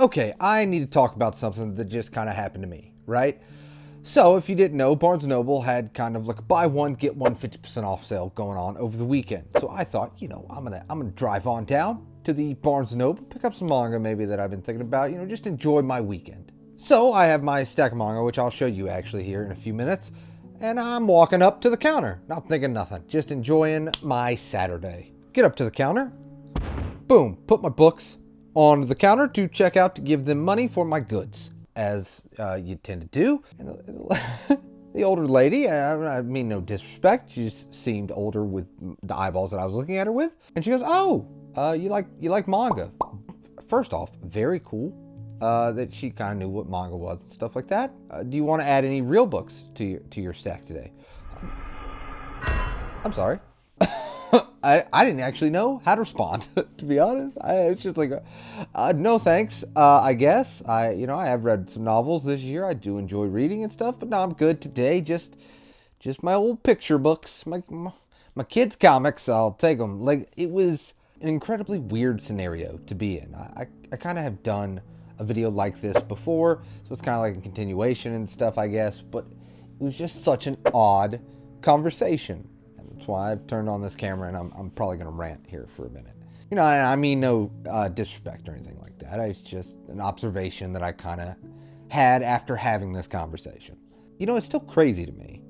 Okay, I need to talk about something that just kind of happened to me, right? So, if you didn't know, Barnes & Noble had kind of like a buy one, get one 50% off sale going on over the weekend. So I thought, I'm gonna drive on down to the Barnes & Noble, pick up some manga maybe that I've been thinking about, just enjoy my weekend. So I have my stack of manga, which I'll show you actually here in a few minutes, and I'm walking up to the counter, not thinking nothing, just enjoying my Saturday. Get up to the counter, boom, put my books on the counter to check out to give them money for my goods, as you tend to do. And the older lady, I mean no disrespect, she just seemed older with the eyeballs that I was looking at her with. And she goes, "Oh, you like manga?" First off, very cool that she kind of knew what manga was and stuff like that. Do you want to add any real books to your stack today? I'm sorry. I didn't actually know how to respond, to be honest. It's just like, no thanks, I guess. I have read some novels this year. I do enjoy reading and stuff, but no, I'm good today. Just my old picture books, my kids' comics, I'll take them. Like, it was an incredibly weird scenario to be in. I kind of have done a video like this before, so it's kind of like a continuation and stuff, I guess, but it was just such an odd conversation. That's why I've turned on this camera, and I'm probably going to rant here for a minute. I mean no disrespect or anything like that. It's just an observation that I kind of had after having this conversation. It's still crazy to me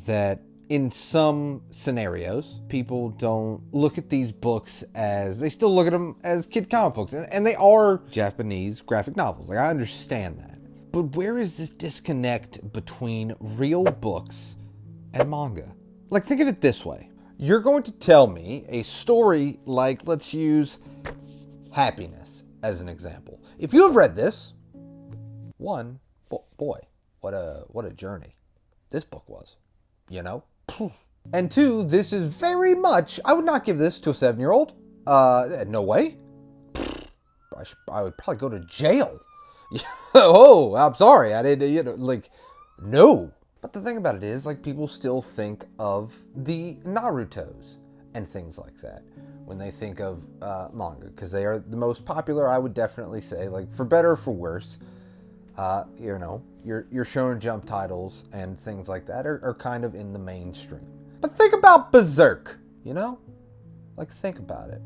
that in some scenarios, people don't look at these books they still look at them as kid comic books. And they are Japanese graphic novels. Like, I understand that. But where is this disconnect between real books and manga? Like, think of it this way. You're going to tell me a story like, let's use Happiness as an example. If you have read this, one, boy, what a journey this book was, And two, this is very much, I would not give this to a 7-year-old. No way. I would probably go to jail. Oh, I'm sorry. I didn't, no. But the thing about it is, people still think of the Narutos and things like that when they think of manga, because they are the most popular, I would definitely say, for better or for worse. Your Shonen Jump titles and things like that are kind of in the mainstream. But think about Berserk, think about it.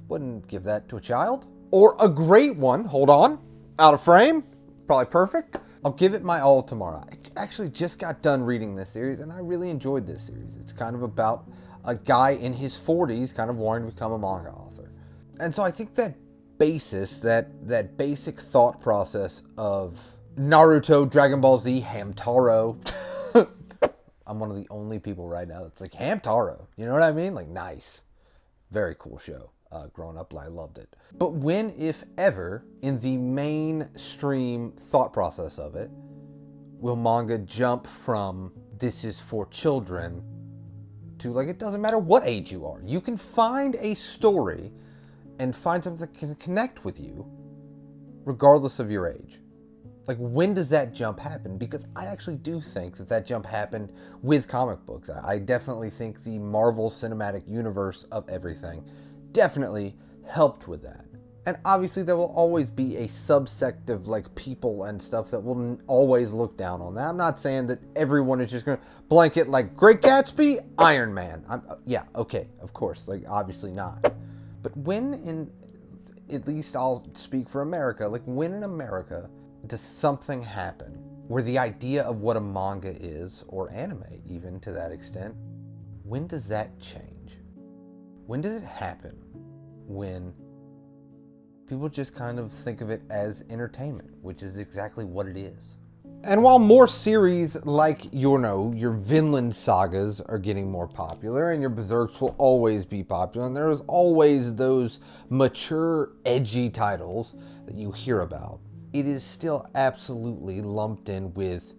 Wouldn't give that to a child. Or a great one, hold on, out of frame, probably perfect. I'll give it my all tomorrow. I actually just got done reading this series, and I really enjoyed this series. It's kind of about a guy in his 40s kind of wanting to become a manga author. And so I think that basis, that basic thought process of Naruto, Dragon Ball Z, Hamtaro. I'm one of the only people right now that's like, Hamtaro. You know what I mean? Nice. Very cool show. Growing up, I loved it. But when, if ever, in the mainstream thought process of it, will manga jump from this is for children to it doesn't matter what age you are. You can find a story and find something that can connect with you regardless of your age. When does that jump happen? Because I actually do think that jump happened with comic books. I definitely think the Marvel Cinematic Universe of everything definitely helped with that. And obviously there will always be a subsect of people and stuff that will always look down on that. I'm not saying that everyone is just going to blanket Great Gatsby, Iron Man. Yeah, okay, of course, obviously not. But at least I'll speak for America, when in America does something happen where the idea of what a manga is, or anime even to that extent, when does that change? When does it happen? When people just kind of think of it as entertainment, which is exactly what it is. And while more series like your Vinland Sagas are getting more popular, and your Berserks will always be popular, and there's always those mature, edgy titles that you hear about, it is still absolutely lumped in with,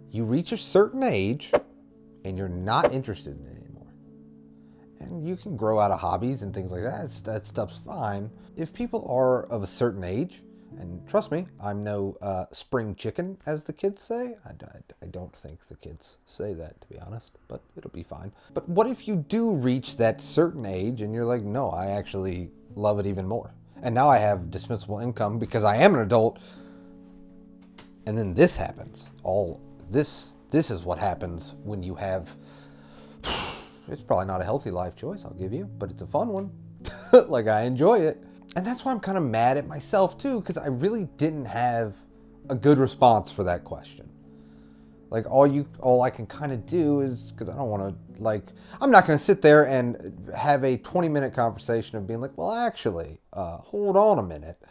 you reach a certain age and you're not interested in it anymore. And you can grow out of hobbies and things like that. That stuff's fine. If people are of a certain age, and trust me, I'm no spring chicken, as the kids say. I don't think the kids say that, to be honest, but it'll be fine. But what if you do reach that certain age and you're like, no, I actually love it even more? And now I have dispensable income because I am an adult. And then this happens. This is what happens when you have... It's probably not a healthy life choice, I'll give you, but it's a fun one. Like, I enjoy it. And that's why I'm kind of mad at myself, too, because I really didn't have a good response for that question. Like, all I can kind of do is, because I don't want to, like, I'm not going to sit there and have a 20-minute conversation of being like, well, actually, hold on a minute.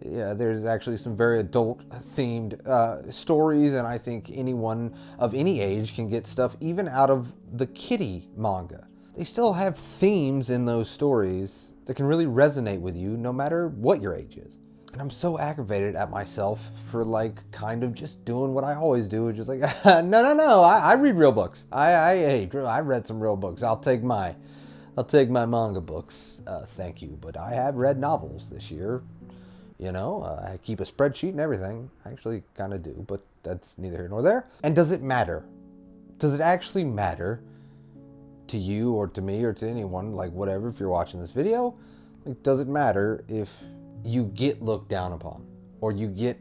Yeah, there's actually some very adult-themed stories, and I think anyone of any age can get stuff even out of the kiddie manga. They still have themes in those stories that can really resonate with you no matter what your age is. And I'm so aggravated at myself for, like, kind of just doing what I always do, which is like, no, I read real books. I read some real books. I'll take my manga books, thank you. But I have read novels this year. You know, I keep a spreadsheet and everything. I actually kind of do, but that's neither here nor there. And does it matter? Does it actually matter to you or to me or to anyone, like whatever, if you're watching this video? Like, does it matter if you get looked down upon or you get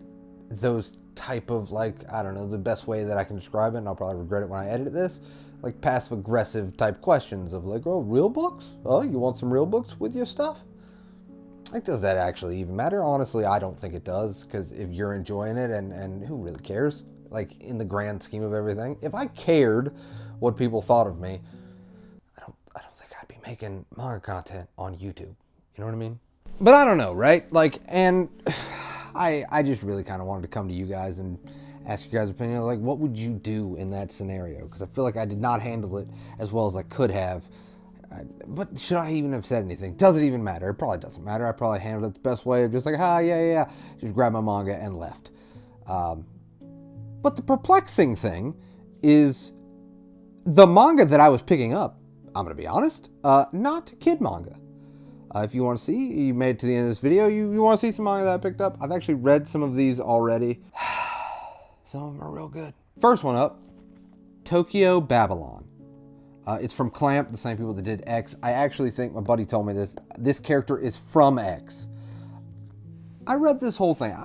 those type of, like, I don't know, the best way that I can describe it, and I'll probably regret it when I edit this, like passive aggressive type questions of like, oh, real books? Oh, you want some real books with your stuff? Like, does that actually even matter? Honestly, I don't think it does, because if you're enjoying it, and who really cares? Like, in the grand scheme of everything, if I cared what people thought of me, I don't think I'd be making manga content on YouTube. You know what I mean? But I don't know, right? Like, and I just really kind of wanted to come to you guys and ask you guys' opinion. Like, what would you do in that scenario? Because I feel like I did not handle it as well as I could have. But should I even have said anything? Does it even matter? It probably doesn't matter. I probably handled it the best way of just like, yeah. Just grab my manga and left. But the perplexing thing is the manga that I was picking up, I'm going to be honest, not kid manga. If you want to see, you made it to the end of this video, you want to see some manga that I picked up, I've actually read some of these already. Some of them are real good. First one up, Tokyo Babylon. It's from Clamp, the same people that did X. I actually think, my buddy told me this character is from X. I read this whole thing.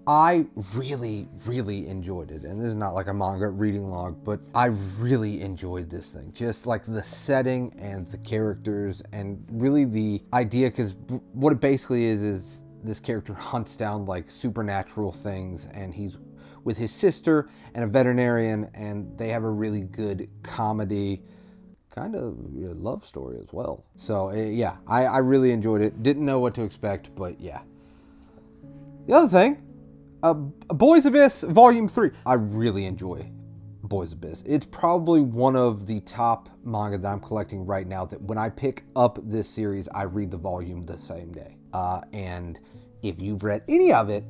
I really, really enjoyed it. And this is not like a manga reading log, but I really enjoyed this thing. Just like the setting and the characters and really the idea, because what it basically is this character hunts down like supernatural things, and he's with his sister and a veterinarian, and they have a really good comedy kind of love story as well. So yeah, I really enjoyed it. Didn't know what to expect, but yeah. The other thing, Boys Abyss Volume 3. I really enjoy Boys Abyss. It's probably one of the top manga that I'm collecting right now, that when I pick up this series, I read the volume the same day. And if you've read any of it,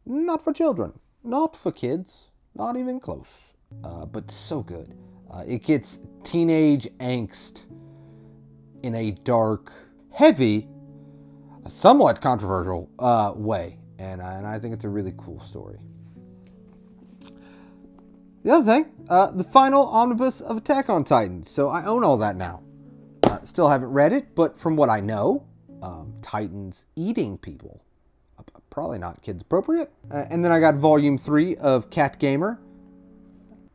not for children, not for kids, not even close, but so good. It gets teenage angst in a dark, heavy, somewhat controversial way. And I think it's a really cool story. The other thing, the final omnibus of Attack on Titan. So I own all that now. Still haven't read it, but from what I know, Titan's eating people. Probably not kids appropriate. And then I got Volume 3 of Cat Gamer.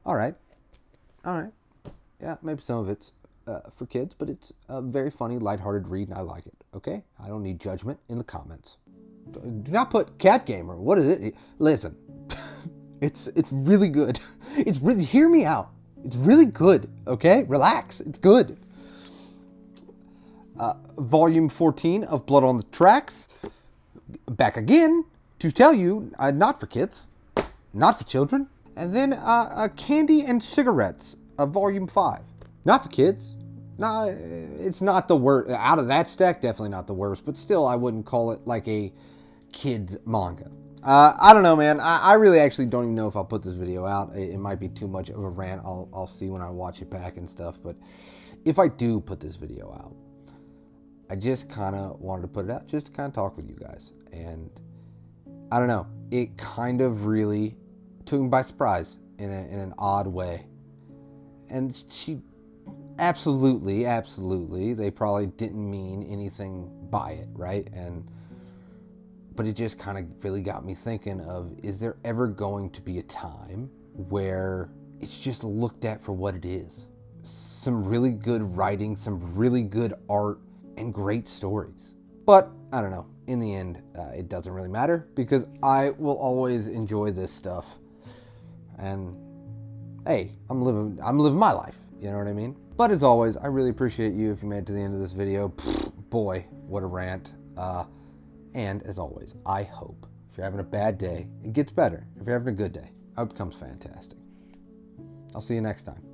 All right. Yeah, maybe some of it's for kids, but it's a very funny, lighthearted read, and I like it. Okay? I don't need judgment in the comments. Do not put Cat Gamer. What is it? Listen, it's really good. It's really, hear me out. It's really good. Okay? Relax. It's good. Volume 14 of Blood on the Tracks. Back again to tell you, not for kids, not for children. And then Candy and Cigarettes, Volume 5. Not for kids. No, it's not the worst. Out of that stack, definitely not the worst. But still, I wouldn't call it like a kids manga. I don't know, man. I really actually don't even know if I'll put this video out. It might be too much of a rant. I'll see when I watch it back and stuff. But if I do put this video out, I just kind of wanted to put it out just to kind of talk with you guys. And I don't know. It kind of really took me by surprise in an odd way. And she absolutely, they probably didn't mean anything by it, right? And But it just kind of really got me thinking of, is there ever going to be a time where it's just looked at for what it is? Some really good writing, some really good art, and great stories. But I don't know. In the end, it doesn't really matter because I will always enjoy this stuff. And hey, I'm living my life. You know what I mean? But as always, I really appreciate you if you made it to the end of this video. Boy, what a rant. And as always, I hope if you're having a bad day, it gets better. If you're having a good day, I hope it becomes fantastic. I'll see you next time.